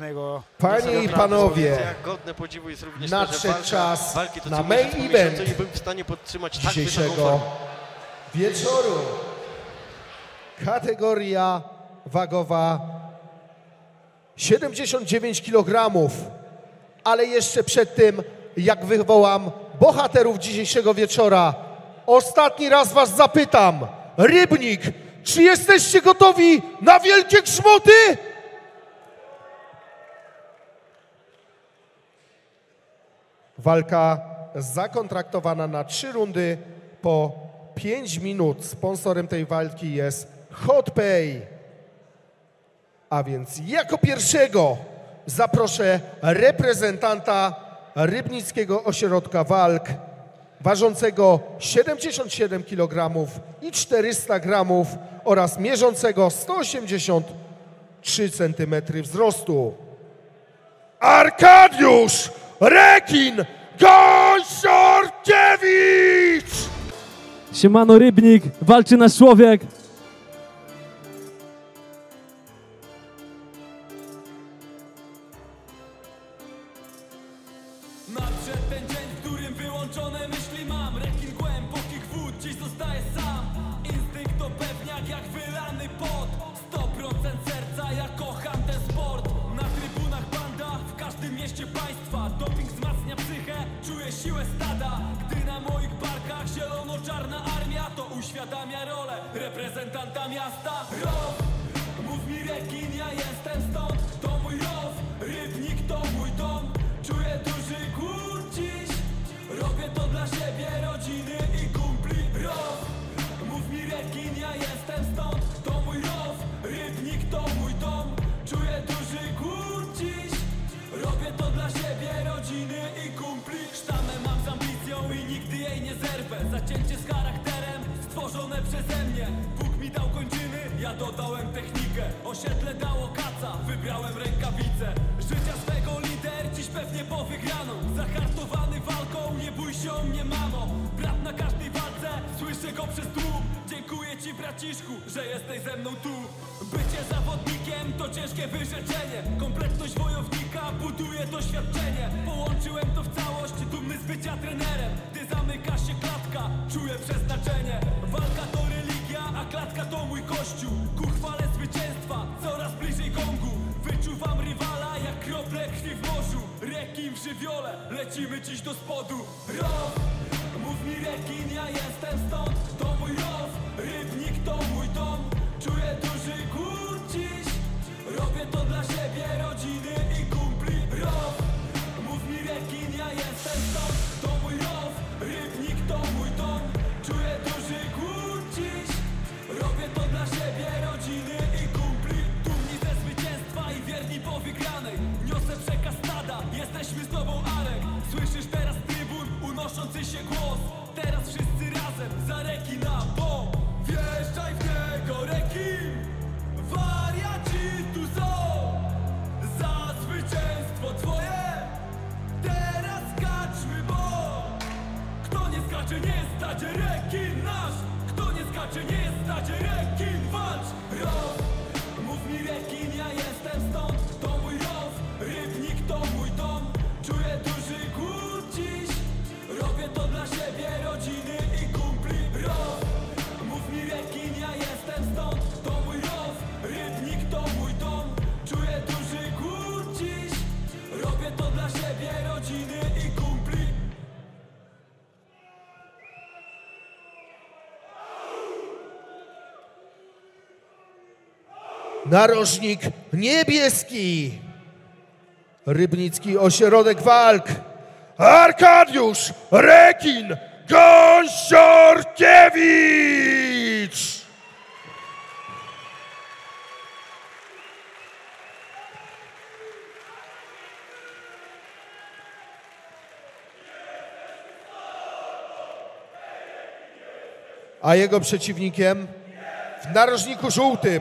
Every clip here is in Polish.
pięknego. Panie i panowie, godne podziwu jest również nadszedł czas walki, to na co main event i bym w stanie podtrzymać tak dzisiejszego wieczoru. Kategoria wagowa 79 kg. Ale jeszcze przed tym, jak wywołam bohaterów dzisiejszego wieczora, ostatni raz was zapytam, Rybnik, czy jesteście gotowi na wielkie grzmoty? Walka zakontraktowana na 3 rundy po 5 minut. Sponsorem tej walki jest HotPay. A więc jako pierwszego zaproszę reprezentanta Rybnickiego Ośrodka Walk, ważącego 77 kg i 400 g oraz mierzącego 183 cm wzrostu. Arkadiusz Rekin Gąsiorkiewicz! Siemano Rybnik, walczy nasz człowiek. Nadszedł ten dzień, w którym wyłączone myśli mam. Rekin głębokich wód, dziś zostaje sam. Instynkt to pewniak jak wylany pot. 100% serca, ja kocham ten sport. Na trybunach banda, w każdym mieście państwa. Doping wzmacnia psychę, czuję siłę stada. Gdy na moich barkach zielono-czarna armia, to uświadamia rolę reprezentanta miasta. Row, mów mi Rekin, ja jestem stąd. To mój row, Rybnik to mój dom. Czuję duży głód dziś. Robię to dla siebie, rodziny i kumpli. Row, mów mi Rekin, ja jestem stąd. To mój row, Rybnik to mój dom. Czuję duży głód dziś. Robię to dla siebie, rodziny i kumpli. Sztamę mam z ambicją i nigdy jej nie zerwę. Zacięcie z charakterem, stworzone przeze mnie. Bóg mi dał kończyny, ja dodałem technikę. Osiedle dało kaca, wybrałem rękawice. Życia swego lider, dziś pewnie po wygraną. Zahartowany walką, nie bój się o mnie mamo. Brat na każdej walce, słyszę go przez tłum. Dziękuję ci braciszku, że jesteś ze mną tu. Bycie zawodnikiem to ciężkie wyrzeczenie. Kompletność wojownika buduje doświadczenie. Połączyłem to w całość, dumny z bycia trenerem. Gdy zamyka się klatka, czuję przeznaczenie. Walka to religia, a klatka to mój kościół. Ku chwale zwycięstwa, coraz bliżej gongu. Wyczuwam rywala jak krople krwi w morzu. Rekin w żywiole, lecimy dziś do spodu. Row, mów mi Rekin, ja jestem stąd. To mój row, Rybnik to mój dom. Czuję duży głód dziś. Robię to dla siebie, rodziny i kumpli. Row, mów mi Rekin, ja jestem stąd. To mój row, Rybnik to mój dom. Czuję duży głód dziś. Robię to dla siebie, rodziny i kumpli. Dumni ze zwycięstwa i wierni po wygranej. Niosę przekaz stada, jesteśmy z tobą Arek. Słyszysz teraz trybun, unoszący się głos. Teraz wszyscy razem za Rekina, bo wjeżdżaj w niego Rekin. Wariaci tu są. Za zwycięstwo twoje. Teraz skaczmy, bo kto nie skacze, nie stać Rekin nasz. Kto nie skacze, nie stać Rekin walcz. Row, mów mi Rekin, ja jestem stąd. To mój row, Rybnik to mój dom. Czuję duży głód dziś. Robię to dla siebie, rodziny i kumpli. Row, mów mi Rekin, ja jestem stąd. To mój row, Rybnik to mój dom. Czuję duży głód dziś. Robię to dla siebie, rodziny i kumpli. Narożnik niebieski, Rybnicki Ośrodek Walk, Arkadiusz Rekin Gąsiorkiewicz! A jego przeciwnikiem w narożniku żółtym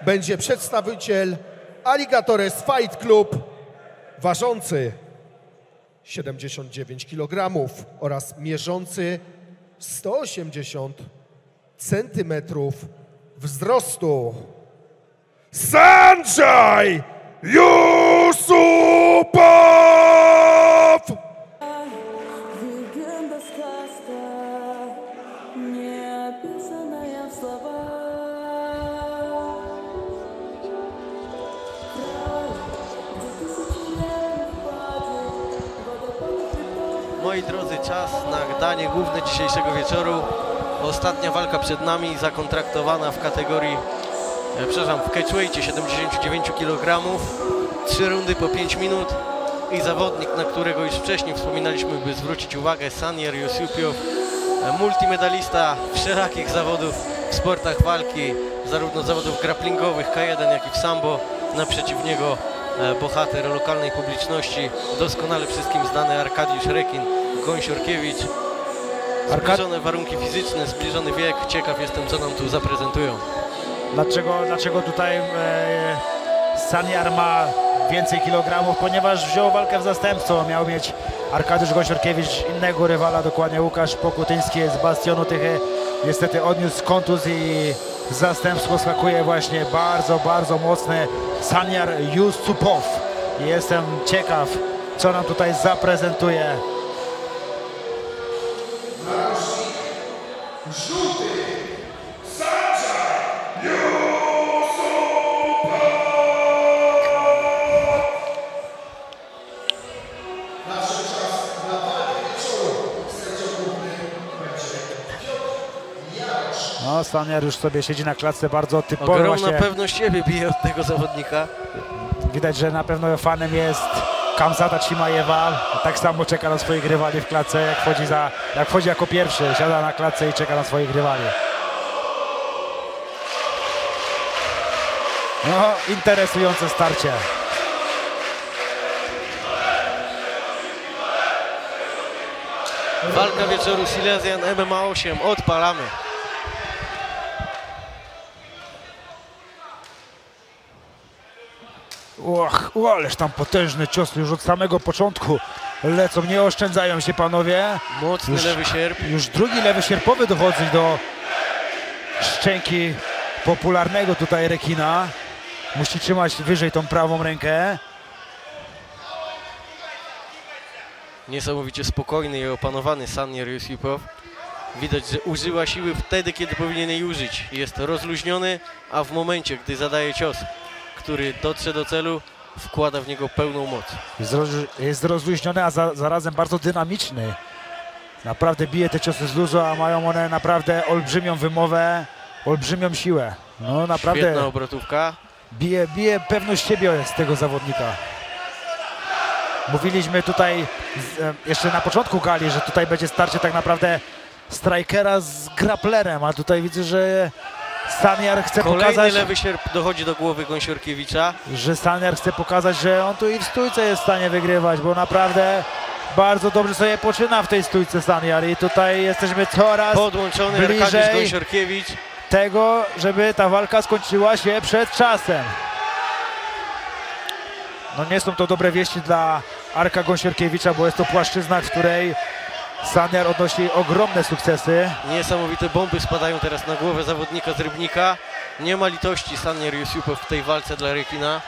będzie przedstawiciel Alligatores Fight Club, ważący 79 kg oraz mierzący 180 cm wzrostu. Sanjay Yusupow! Legenda сказка, неописанная в словах. Край, где тысячи лет падает, водопады притоков. Moi drodzy, czas na danie główne dzisiejszego wieczoru. Ostatnia walka przed nami, zakontraktowana w kategorii, w catchweightie 79 kg. 3 rundy po 5 minut i zawodnik, na którego już wcześniej wspominaliśmy, by zwrócić uwagę, Saniar Yusupov, multimedalista wszelakich zawodów w sportach walki, zarówno zawodów grapplingowych K1, jak i w sambo. Naprzeciw niego bohater lokalnej publiczności, doskonale wszystkim znany Arkadiusz Rekin Gąsiorkiewicz. Zbliżone warunki fizyczne, zbliżony wiek. Ciekaw jestem, co nam tu zaprezentują. Dlaczego tutaj Saniar ma więcej kilogramów? Ponieważ wziął walkę w zastępstwo. Miał mieć Arkadiusz Gąsiorkiewicz innego rywala, dokładnie Łukasz Pokutyński z Bastionu Tychy. Niestety odniósł kontuzję i w zastępstwo skakuje właśnie bardzo mocny Saniar Yusupow. Jestem ciekaw, co nam tutaj zaprezentuje. No, Saniar już sobie siedzi na klatce, bardzo typowo. Ogromna właśnie. pewność siebie bije od tego zawodnika. Widać, że na pewno fanem jest Khamzata Chimaeва. Tak samo czeka na swoich rywali w klatce, jak wchodzi jako pierwszy. Siada na klatce i czeka na swoich rywali. No, interesujące starcie. Walka wieczoru Silesian MMA 8. Odpalamy. Ależ tam potężny cios już od samego początku lecą, nie oszczędzają się panowie. Mocny lewy sierp. Już drugi lewy sierpowy dochodzi do szczęki popularnego tutaj rekina. Musi trzymać wyżej tą prawą rękę. Niesamowicie spokojny i opanowany Saniar Yusupov. Widać, że używa siły wtedy, kiedy powinien jej użyć. Jest rozluźniony, a w momencie, gdy zadaje cios, który dotrze do celu, wkłada w niego pełną moc. Jest rozluźniony, a zarazem bardzo dynamiczny. Naprawdę bije te ciosy z luzu, a mają one naprawdę olbrzymią wymowę, olbrzymią siłę. No naprawdę Świetna obrotówka. bije pewność siebie z tego zawodnika. Mówiliśmy tutaj jeszcze na początku gali, że tutaj będzie starcie tak naprawdę strikera z grapplerem, a tutaj widzę, że Saniar chce Kolejny pokazać, lewy sierp dochodzi do głowy Gąsiorkiewicza. że on tu i w stójce jest w stanie wygrywać, bo naprawdę bardzo dobrze sobie poczyna w tej stójce Saniar i tutaj jesteśmy coraz Podłączony Arkadiusz bliżej Gąsiorkiewicz. tego, żeby ta walka skończyła się przed czasem. No nie są to dobre wieści dla Arka Gąsiorkiewicza, bo jest to płaszczyzna, w której Saniar odnosi ogromne sukcesy. Niesamowite bomby spadają teraz na głowę zawodnika z Rybnika. Nie ma litości Saniar Yusupov w tej walce dla rekina.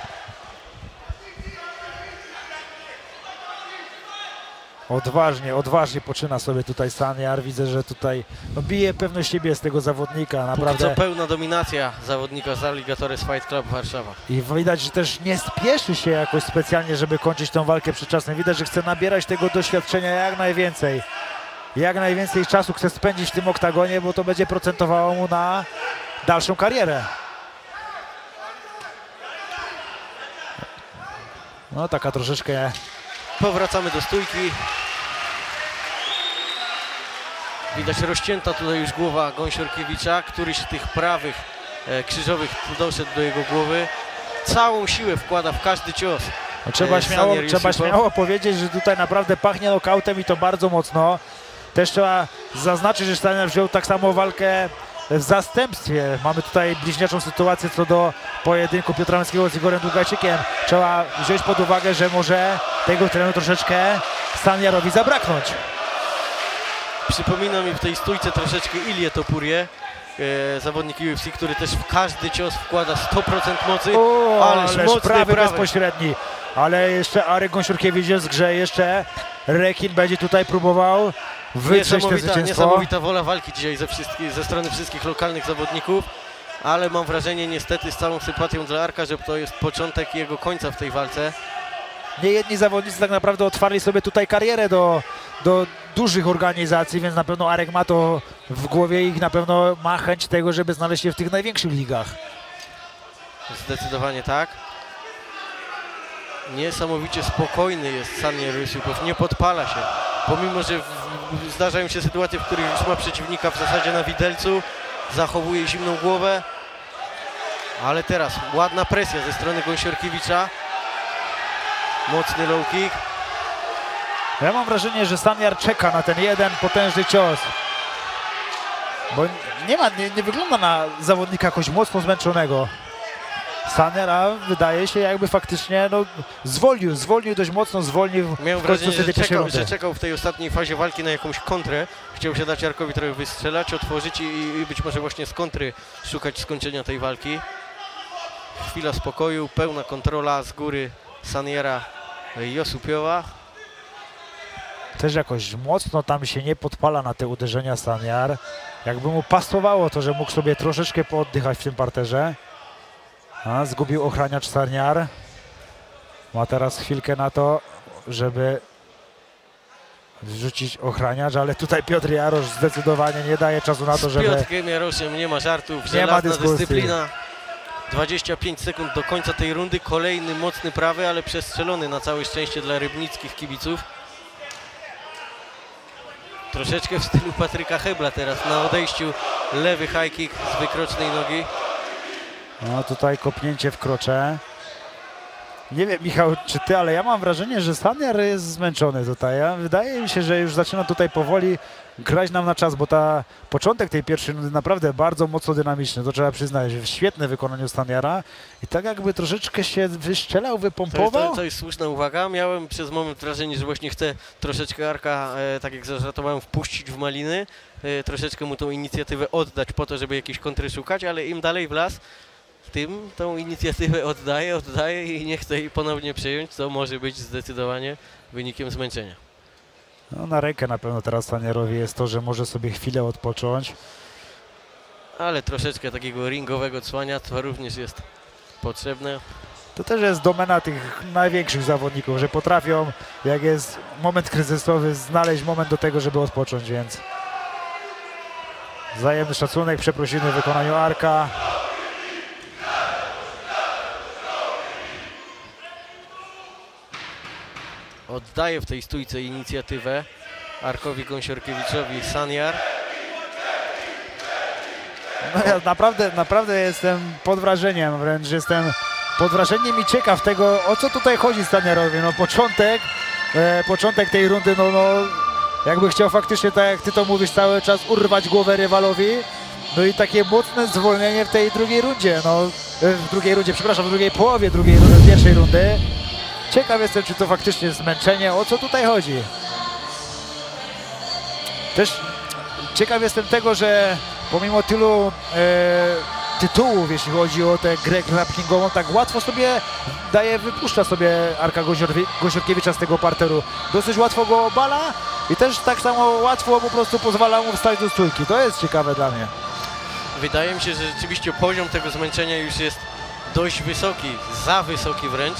Odważnie poczyna sobie tutaj Saniar. Widzę, że tutaj bije pewność siebie z tego zawodnika. Póki Naprawdę. co pełna dominacja zawodnika z Alligatores Fight Club Warszawa. I widać, że też nie spieszy się jakoś specjalnie, żeby kończyć tą walkę przedczasem. Widać, że chce nabierać tego doświadczenia jak najwięcej. Jak najwięcej czasu chce spędzić w tym oktagonie, bo to będzie procentowało mu na dalszą karierę. No taka troszeczkę... Powracamy do stójki. Widać rozcięta tutaj już głowa Gąsiorkiewicza. Któryś z tych prawych krzyżowych doszedł do jego głowy. Całą siłę wkłada w każdy cios. No, trzeba śmiało powiedzieć, że tutaj naprawdę pachnie nokautem i to bardzo mocno. Też trzeba zaznaczyć, że Saniar wziął tak samo walkę w zastępstwie. Mamy tutaj bliźniaczą sytuację co do pojedynku Piotra Męskiego z Igorem Długajczykiem. Trzeba wziąć pod uwagę, że może tego terenu troszeczkę Saniarowi zabraknąć. Przypomina mi w tej stójce troszeczkę Ilię Topurię. zawodnik UFC, który też w każdy cios wkłada 100% mocy. O, Ależ ależ mocny prawy prawy. bezpośredni. Ale jeszcze Arek Gąsiorkiewicz jest w grze, jeszcze Rekin będzie tutaj próbował wytrzeć te zwycięstwo. Niesamowita wola walki dzisiaj ze strony wszystkich lokalnych zawodników, ale mam wrażenie niestety z całą sympatią dla Arka, że to jest początek jego końca w tej walce. Niejedni zawodnicy tak naprawdę otwarli sobie tutaj karierę do dużych organizacji, więc na pewno Arek ma to w głowie i na pewno ma chęć tego, żeby znaleźć się w tych największych ligach. Zdecydowanie tak. Niesamowicie spokojny jest Sanier Yusupow, nie podpala się. Pomimo, że zdarzają się sytuacje, w których już ma przeciwnika w zasadzie na widelcu, zachowuje zimną głowę. Ale teraz ładna presja ze strony Gąsiorkiewicza. Mocny low kick. Ja mam wrażenie, że Saniar czeka na ten jeden potężny cios. Bo nie wygląda na zawodnika jakoś mocno zmęczonego. Saniar, a wydaje się jakby faktycznie zwolnił dość mocno, Miał w końcu wrażenie, tej że czekał w tej ostatniej fazie walki na jakąś kontrę. Chciał się dać Arkowi trochę wystrzelać, otworzyć i być może właśnie z kontry szukać skończenia tej walki. Chwila spokoju, pełna kontrola z góry Saniera Yusupiowa. Też jakoś mocno tam się nie podpala na te uderzenia Saniar. Jakby mu pasowało to, że mógł sobie troszeczkę pooddychać w tym parterze. A, zgubił ochraniacz Saniar. Ma teraz chwilkę na to, żeby wrzucić ochraniacz, ale tutaj Piotr Jarosz zdecydowanie nie daje czasu na to, żeby... Z Piotrkiem Jaroszem nie ma żartów, Nie ma żelazna dyskusji. dyscyplina. 25 sekund do końca tej rundy, kolejny mocny prawy, ale przestrzelony na całe szczęście dla rybnickich kibiców. Troszeczkę w stylu Patryka Hebla teraz na odejściu, lewy high kick z wykrocznej nogi. No tutaj kopnięcie w krocze. Nie wiem, Michał, czy ty, ale ja mam wrażenie, że Saniar jest zmęczony tutaj. Wydaje mi się, że już zaczyna tutaj powoli grać nam na czas, bo początek tej pierwszej rundy naprawdę bardzo mocno dynamiczny, to trzeba przyznać. W świetne wykonaniu Saniara i tak jakby troszeczkę się wyszczelał, wypompował. To jest słuszna uwaga. Miałem przez moment wrażenie, że właśnie chce troszeczkę Arka, tak jak zażartowałem, wpuścić w maliny. Troszeczkę mu tą inicjatywę oddać po to, żeby jakieś kontry szukać, ale im dalej w las, tym tą inicjatywę oddaje i nie chce jej ponownie przejąć, co może być zdecydowanie wynikiem zmęczenia. No, na rękę na pewno teraz Saniarowi jest to, że może sobie chwilę odpocząć. Ale troszeczkę takiego ringowego cłaniactwa również jest potrzebne. To też jest domena tych największych zawodników, że potrafią, jak jest moment kryzysowy, znaleźć moment do tego, żeby odpocząć, więc wzajemny szacunek, przeprosiny w wykonaniu Arka. Oddaje w tej stójce inicjatywę Arkowi Gąsiorkiewiczowi Saniar. No ja naprawdę jestem pod wrażeniem, wręcz jestem pod wrażeniem i ciekaw tego, o co tutaj chodzi Saniarowi. No początek tej rundy, no jakby chciał faktycznie, tak jak ty to mówisz, cały czas urwać głowę rywalowi. No i takie mocne zwolnienie w tej drugiej rundzie, w drugiej połowie pierwszej rundy. Ciekaw jestem, czy to faktycznie jest zmęczenie, o co tutaj chodzi. Też ciekaw jestem tego, że pomimo tylu tytułów, jeśli chodzi o tę grę grapplingową, tak łatwo sobie wypuszcza sobie Arka Gąsiorkiewicza z tego parteru. Dosyć łatwo go obala i też tak samo łatwo po prostu pozwala mu wstać do stójki. To jest ciekawe dla mnie. Wydaje mi się, że rzeczywiście poziom tego zmęczenia już jest dość wysoki, za wysoki wręcz.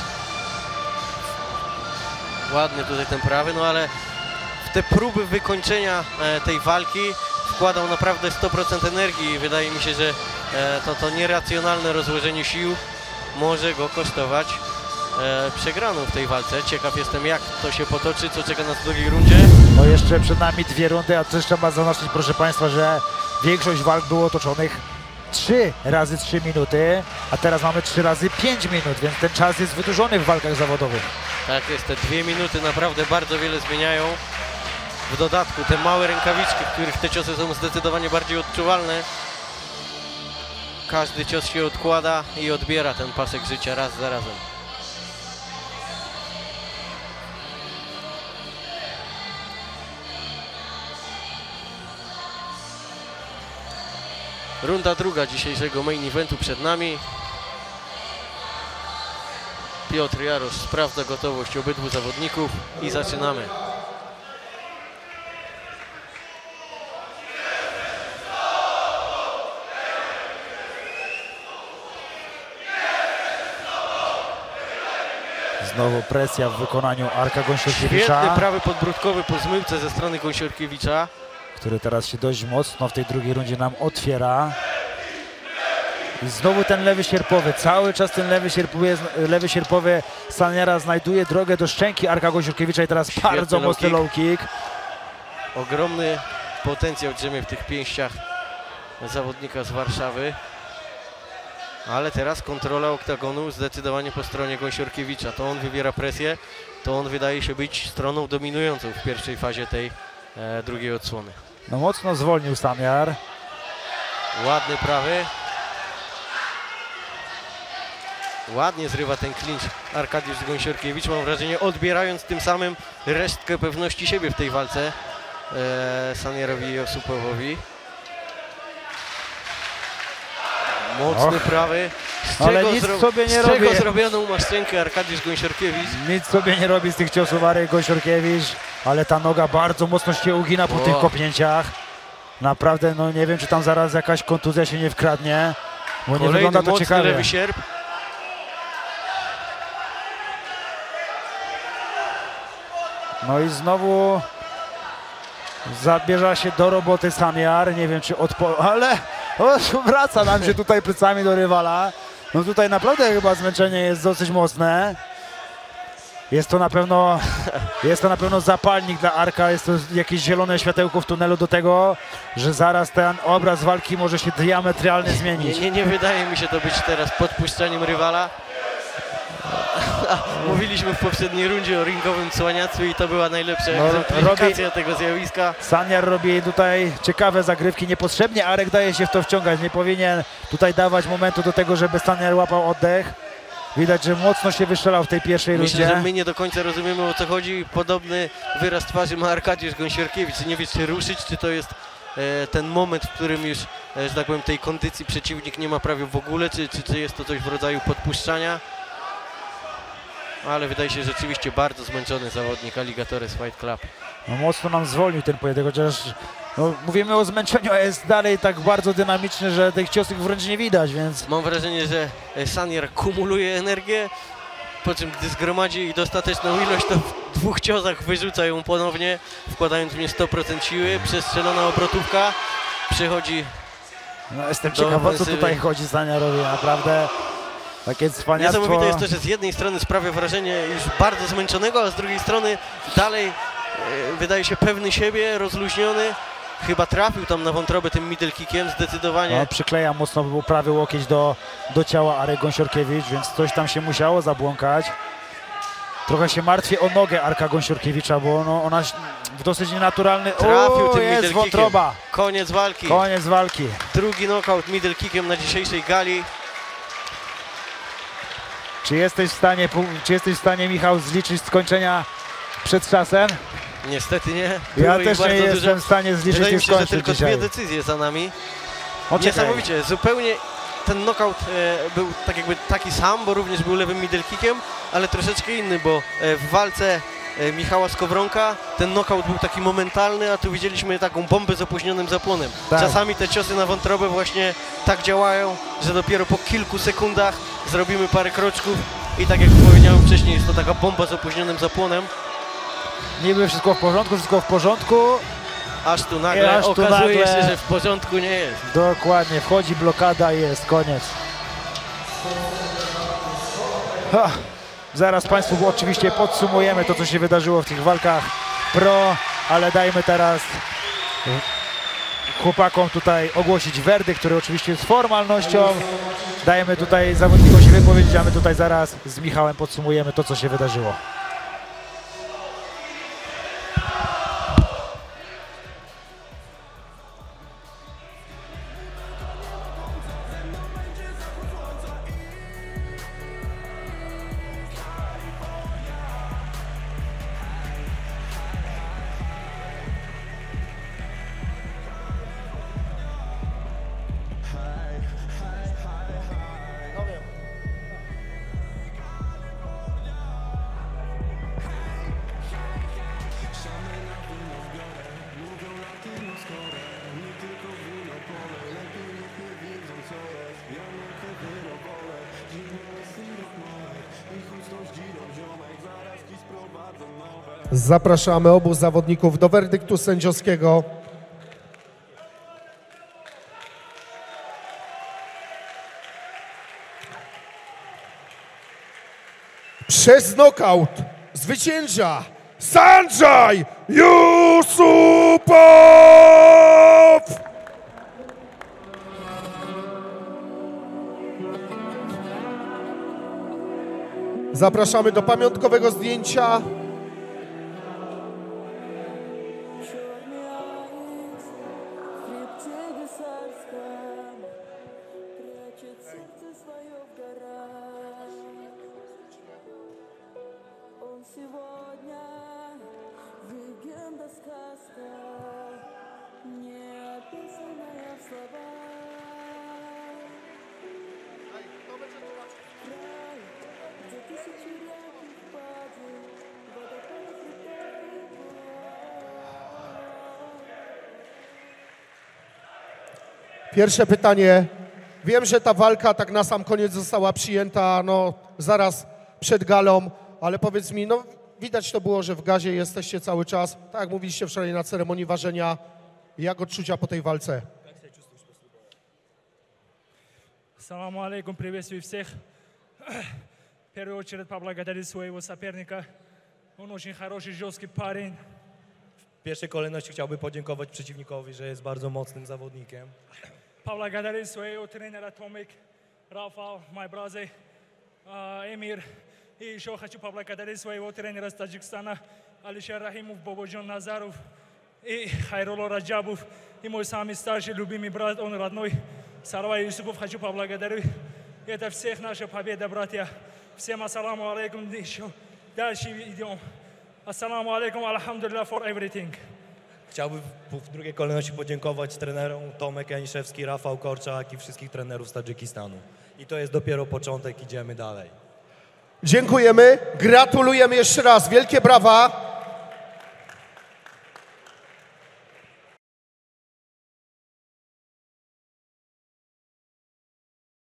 Ładny tutaj ten prawy, no ale w te próby wykończenia tej walki wkładał naprawdę 100% energii i wydaje mi się, że to nieracjonalne rozłożenie sił może go kosztować przegraną w tej walce. Ciekaw jestem, jak to się potoczy, co czeka nas w drugiej rundzie. No jeszcze przed nami 2 rundy, a też trzeba zaznaczyć, proszę Państwa, że większość walk było toczonych 3 razy 3 minuty, a teraz mamy 3 razy 5 minut, więc ten czas jest wydłużony w walkach zawodowych. Tak jest, te 2 minuty naprawdę bardzo wiele zmieniają. W dodatku te małe rękawiczki, w których te ciosy są zdecydowanie bardziej odczuwalne. Każdy cios się odkłada i odbiera ten pasek życia raz za razem. Runda druga dzisiejszego main eventu przed nami. Piotr Jarosz sprawdza gotowość obydwu zawodników i zaczynamy. Znowu presja w wykonaniu Arka Gąsiorkiewicza, Świetny prawy podbródkowy po zmyłce ze strony Gąsiorkiewicza. który teraz się dość mocno w tej drugiej rundzie nam otwiera. I znowu ten lewy sierpowy, cały czas ten lewy sierpowy Saniara znajduje drogę do szczęki Arka Gąsiorkiewicza i teraz bardzo low mocny kick. low kick. Ogromny potencjał drzemie w tych pięściach zawodnika z Warszawy. Ale teraz kontrola oktagonu zdecydowanie po stronie Gąsiorkiewicza. To on wybiera presję, to on wydaje się być stroną dominującą w pierwszej fazie tej drugiej odsłony. No mocno zwolnił Saniar. Ładny prawy. Ładnie zrywa ten clinch Arkadiusz Gąsiorkiewicz, mam wrażenie, odbierając tym samym resztkę pewności siebie w tej walce Saniarowi i Osupowowi. Mocny prawy. Ale nic sobie nie robi. Z czego zrobioną ma szczękę Arkadiusz Gąsiorkiewicz. Nic sobie nie robi z tych ciosów Arek Gąsiorkiewicz, ale ta noga bardzo mocno się ugina po tych kopnięciach. Naprawdę, no nie wiem, czy tam zaraz jakaś kontuzja się nie wkradnie, bo nie wygląda to mocny ciekawie. lewy sierp. No i znowu zabierze się do roboty Saniar, nie wiem czy ale wraca nam się tutaj plecami do rywala. No tutaj naprawdę chyba zmęczenie jest dosyć mocne. Jest to na pewno zapalnik dla Arka, jest to jakieś zielone światełko w tunelu do tego, że zaraz ten obraz walki może się diametralnie zmienić. Nie wydaje mi się to być teraz podpuszczaniem rywala. Mówiliśmy w poprzedniej rundzie o ringowym cłaniactwie i to była najlepsza egzemplifikacja tego zjawiska. Saniar robi tutaj ciekawe zagrywki, niepotrzebnie Arek daje się w to wciągać, nie powinien tutaj dawać momentu do tego, żeby Saniar łapał oddech. Widać, że mocno się wystrzelał w tej pierwszej rundzie. Myślę, że my nie do końca rozumiemy, o co chodzi. Podobny wyraz twarzy ma Arkadiusz Gąsiorkiewicz. Nie wie, czy ruszyć, czy to jest ten moment, w którym już, że tak powiem, tej kondycji przeciwnik nie ma prawie w ogóle, czy jest to coś w rodzaju podpuszczania. Ale wydaje się rzeczywiście bardzo zmęczony zawodnik Alligatores Fight Club. No mocno nam zwolnił ten pojedynek, chociaż no, mówimy o zmęczeniu, a jest dalej tak bardzo dynamiczny, że tych ciosów wręcz nie widać, więc... Mam wrażenie, że Saniar kumuluje energię, po czym gdy zgromadzi dostateczną ilość, to w dwóch ciosach wyrzuca ją ponownie, wkładając w nie 100% siły. Przestrzelona obrotówka, przychodzi. No jestem ciekaw, o co tutaj chodzi Saniarowi, naprawdę takie cwaniactwo. Niesamowite jest to, że z jednej strony sprawia wrażenie już bardzo zmęczonego, a z drugiej strony dalej wydaje się pewny siebie, rozluźniony. Chyba trafił tam na wątrobę tym middle kickiem zdecydowanie. No, przykleja mocno był prawy łokieć do ciała Arek Gąsiorkiewicz, więc coś tam się musiało zabłąkać. Trochę się martwię o nogę Arka Gąsiorkiewicza, bo no, ona w dosyć nienaturalny... Trafił tym jest middle wątroba. kickiem. Koniec walki. Koniec walki. Drugi knockout middle kickiem na dzisiejszej gali. Czy jesteś w stanie, Michał, zliczyć skończenia przed czasem? Niestety nie. Ja Było też nie jestem w stanie zliczyć Wydaje tych mi się, że skończeń tylko dzisiaj. dwie decyzje za nami. Czekaj. Niesamowicie, zupełnie ten knockout był tak jakby taki sam, bo również był lewym middle kickiem, ale troszeczkę inny, bo w walce Michała Skowronka ten knockout był taki momentalny, a tu widzieliśmy taką bombę z opóźnionym zapłonem. Tak. Czasami te ciosy na wątrobę właśnie tak działają, że dopiero po kilku sekundach zrobimy parę kroczków i tak jak powiedziałem wcześniej, jest to taka bomba z opóźnionym zapłonem. Niby wszystko w porządku. Aż tu nagle okazuje nagle... się, że w porządku nie jest. Dokładnie, wchodzi blokada i jest koniec. Zaraz Państwu oczywiście podsumujemy to, co się wydarzyło w tych walkach pro, ale dajmy teraz chłopakom tutaj ogłosić werdykt, który oczywiście jest formalnością. Dajemy tutaj zawodnikom się wypowiedzieć, a my tutaj zaraz z Michałem podsumujemy to, co się wydarzyło. Zapraszamy obu zawodników do werdyktu sędziowskiego. Przez nokaut zwycięża Sanjay Yusupow! Zapraszamy do pamiątkowego zdjęcia. Черный аист, хребте гусарском, прячет сердце свое в горах. Он сегодня легенда, сказка, неописанная в словах. Край, где тысячи рек и впадин, водопадов летает Pierwsze pytanie. Wiem, że ta walka tak na sam koniec została przyjęta zaraz przed galą, ale powiedz mi, widać to było, że w gazie jesteście cały czas. Tak jak mówiliście wczoraj na ceremonii ważenia. Jak odczucia po tej walce? Саламу алейкум, приветствую всех. В первую очередь поблагодарить своего соперника. Он очень хороший, жесткий парень. W pierwszej kolejności chciałbym podziękować przeciwnikowi, że jest bardzo mocnym zawodnikiem. Поблагодарить своего тренера Томик, Рафал, мой brother, Эмир. И еще хочу поблагодарить своего тренера с Таджикистана, Алишер Рахимов, Бободжон Назаров и Хайруло Раджабов. И мой самый старший, любимый брат, он родной, Сарвай Юсупов. Хочу поблагодарить. Это всех наша победа, братья. Всем ассаламу алейкум. Еще дальше идем. Ассаламу алейкум, alhamdulillah for everything. Chciałbym w drugiej kolejności podziękować trenerom Tomek Janiszewski, Rafał Korczak i wszystkich trenerów z Tadżykistanu. I to jest dopiero początek, idziemy dalej. Dziękujemy, gratulujemy jeszcze raz, wielkie brawa.